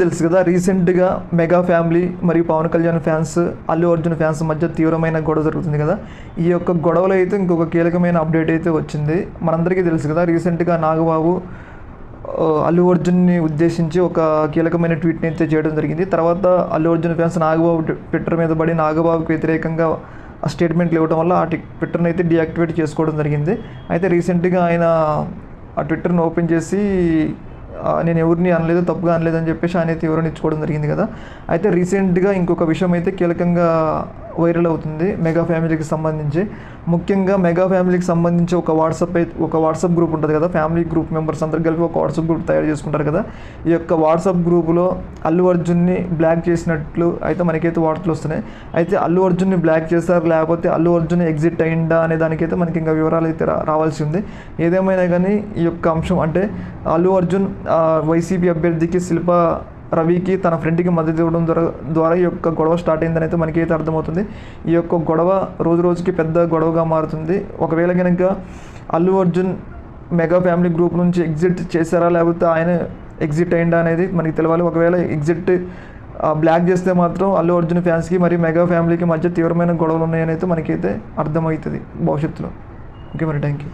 తెలుసు కదా, రీసెంట్గా మెగా ఫ్యామిలీ మరియు పవన్ కళ్యాణ్ ఫ్యాన్స్, అల్లు అర్జున్ ఫ్యాన్స్ మధ్య తీవ్రమైన గొడవ జరుగుతుంది కదా. ఈ యొక్క గొడవలో అయితే ఇంకొక కీలకమైన అప్డేట్ అయితే వచ్చింది. మనందరికీ తెలుసు కదా, రీసెంట్గా నాగబాబు అల్లు అర్జున్ని ఉద్దేశించి ఒక కీలకమైన ట్వీట్ని అయితే చేయడం జరిగింది. తర్వాత అల్లు అర్జున్ ఫ్యాన్స్ నాగబాబు ట్విట్టర్ మీద పడి నాగబాబుకి వ్యతిరేకంగా స్టేట్మెంట్లు ఇవ్వడం వల్ల ఆ ట్విట్టర్ని అయితే డీయాక్టివేట్ చేసుకోవడం జరిగింది. అయితే రీసెంట్గా ఆయన ఆ ట్విట్టర్ని ఓపెన్ చేసి నేను ఎవరిని అనలేదు, తప్పుగా అనలేదు అని చెప్పేసి ఆయన అయితే వివరణ ఇచ్చుకోవడం జరిగింది కదా. అయితే రీసెంట్గా ఇంకొక విషయం అయితే కీలకంగా వైరల్ అవుతుంది మెగా ఫ్యామిలీకి సంబంధించి. ముఖ్యంగా మెగా ఫ్యామిలీకి సంబంధించి ఒక వాట్సాప్ గ్రూప్ ఉంటుంది కదా, ఫ్యామిలీ గ్రూప్ మెంబర్స్ అందరు కలిపి ఒక వాట్సాప్ గ్రూప్ తయారు చేసుకుంటారు కదా. ఈ యొక్క వాట్సాప్ గ్రూపులో అల్లు అర్జున్ని బ్లాక్ చేసినట్లు అయితే మనకైతే వార్తలు వస్తున్నాయి. అయితే అల్లు అర్జున్ని బ్లాక్ చేస్తారు, లేకపోతే అల్లు అర్జున్ ఎగ్జిట్ అయిందా అనే దానికైతే మనకి ఇంకా వివరాలు అయితే రావాల్సి ఉంది. ఏదేమైనా కానీ ఈ యొక్క అంశం అంటే అల్లు అర్జున్ వైసీపీ అభ్యర్థికి శిల్పా రవికి తన ఫ్రెండ్కి మద్దతు ఇవ్వడం ద్వారా ఈ యొక్క గొడవ స్టార్ట్ అయిందని అయితే మనకైతే అర్థమవుతుంది. ఈ యొక్క గొడవ రోజు రోజుకి పెద్ద గొడవగా మారుతుంది. ఒకవేళ కనుక Allu Arjun mega family group నుంచి ఎగ్జిట్ చేశారా లేకపోతే ఆయన ఎగ్జిట్ అయిందా అనేది మనకి తెలియాలి. ఒకవేళ ఎగ్జిట్ బ్లాక్ చేస్తే మాత్రం అల్లు అర్జున్ ఫ్యాన్స్కి మరియు మెగా ఫ్యామిలీకి మధ్య తీవ్రమైన గొడవలు ఉన్నాయని అయితే మనకైతే అర్థమవుతుంది భవిష్యత్తులో. ఓకే మరి, థ్యాంక్ యూ.